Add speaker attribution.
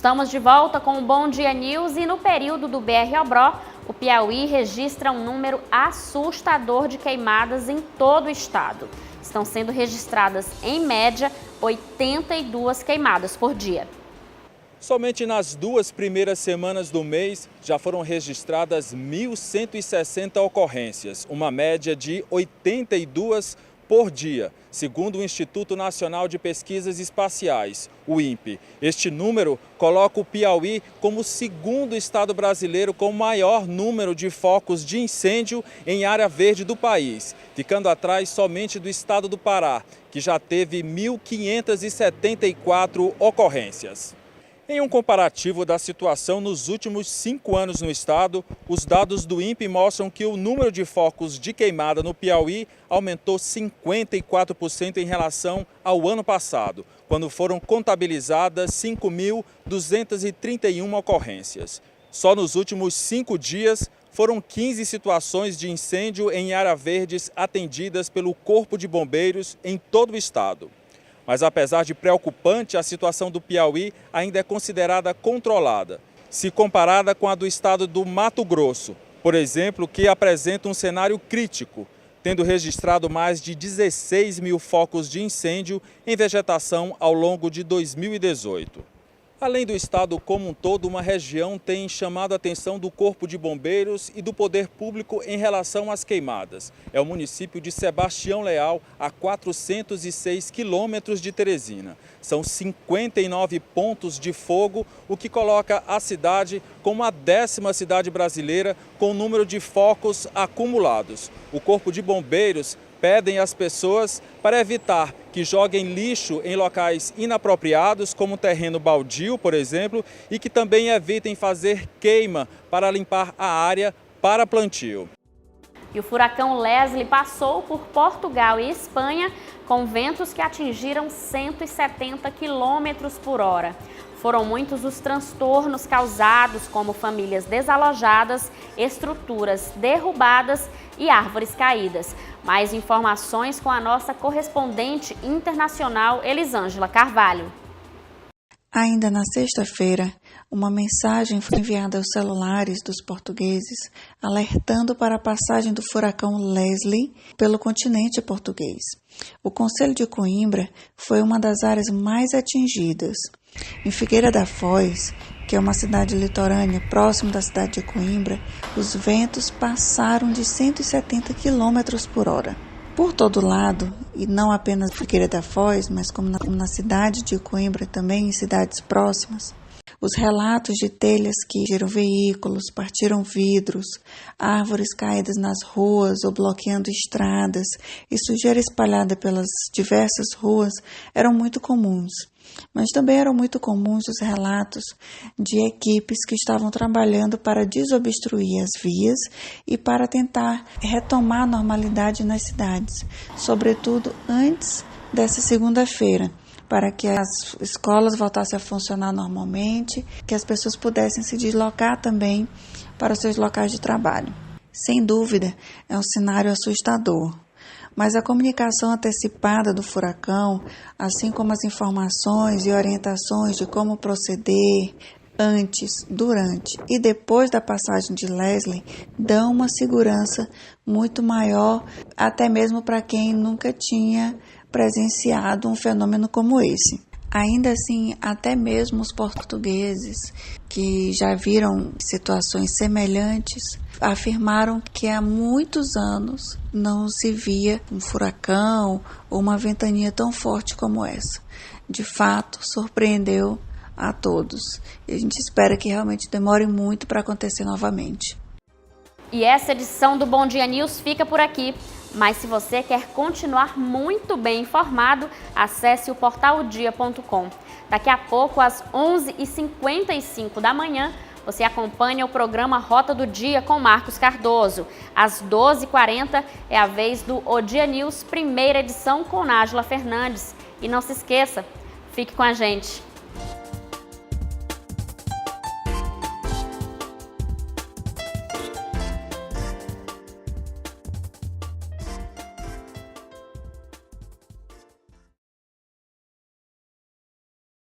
Speaker 1: Estamos de volta com o Bom Dia News e no período do BR-Obró, o Piauí registra um número assustador de queimadas em todo o estado. Estão sendo registradas, em média, 82 queimadas por dia.
Speaker 2: Somente nas 2 primeiras semanas do mês já foram registradas 1.160 ocorrências, uma média de 82 por dia, segundo o Instituto Nacional de Pesquisas Espaciais, o INPE. Este número coloca o Piauí como o segundo estado brasileiro com o maior número de focos de incêndio em área verde do país, ficando atrás somente do estado do Pará, que já teve 1.574 ocorrências. Em um comparativo da situação nos últimos 5 anos no estado, os dados do INPE mostram que o número de focos de queimada no Piauí aumentou 54% em relação ao ano passado, quando foram contabilizadas 5.231 ocorrências. Só nos últimos 5 dias foram 15 situações de incêndio em áreas verdes atendidas pelo Corpo de Bombeiros em todo o estado. Mas apesar de preocupante, a situação do Piauí ainda é considerada controlada, se comparada com a do estado do Mato Grosso, por exemplo, que apresenta um cenário crítico, tendo registrado mais de 16 mil focos de incêndio em vegetação ao longo de 2018. Além do estado como um todo, uma região tem chamado a atenção do Corpo de Bombeiros e do Poder Público em relação às queimadas. É o município de Sebastião Leal, a 406 quilômetros de Teresina. São 59 pontos de fogo, o que coloca a cidade como a 10ª cidade brasileira com o número de focos acumulados. O Corpo de Bombeiros pedem às pessoas para evitar que joguem lixo em locais inapropriados, como terreno baldio, por exemplo, e que também evitem fazer queima para limpar a área para plantio.
Speaker 1: E o furacão Leslie passou por Portugal e Espanha com ventos que atingiram 170 km por hora. Foram muitos os transtornos causados, como famílias desalojadas, estruturas derrubadas e árvores caídas. Mais informações com a nossa correspondente internacional, Elisângela Carvalho.
Speaker 3: Ainda na sexta-feira, uma mensagem foi enviada aos celulares dos portugueses, alertando para a passagem do furacão Leslie pelo continente português. O Concelho de Coimbra foi uma das áreas mais atingidas. Em Figueira da Foz, que é uma cidade litorânea próximo da cidade de Coimbra, os ventos passaram de 170 km por hora. Por todo lado, e não apenas em Figueira da Foz, mas como na cidade de Coimbra também, em cidades próximas, os relatos de telhas que giram veículos, partiram vidros, árvores caídas nas ruas ou bloqueando estradas e sujeira espalhada pelas diversas ruas eram muito comuns. Mas também eram muito comuns os relatos de equipes que estavam trabalhando para desobstruir as vias e para tentar retomar a normalidade nas cidades, sobretudo antes dessa segunda-feira, para que as escolas voltassem a funcionar normalmente, que as pessoas pudessem se deslocar também para os seus locais de trabalho. Sem dúvida, é um cenário assustador. Mas a comunicação antecipada do furacão, assim como as informações e orientações de como proceder antes, durante e depois da passagem de Leslie, dão uma segurança muito maior, até mesmo para quem nunca tinha presenciado um fenômeno como esse. Ainda assim, até mesmo os portugueses que já viram situações semelhantes afirmaram que há muitos anos não se via um furacão ou uma ventania tão forte como essa. De fato, surpreendeu a todos. E a gente espera que realmente demore muito para acontecer novamente.
Speaker 1: E essa edição do Bom Dia News fica por aqui. Mas se você quer continuar muito bem informado, acesse o portaldia.com. Daqui a pouco, às 11h55 da manhã, você acompanha o programa Rota do Dia com Marcos Cardoso. Às 12h40 é a vez do O Dia News, primeira edição com Nájila Fernandes. E não se esqueça, fique com a gente.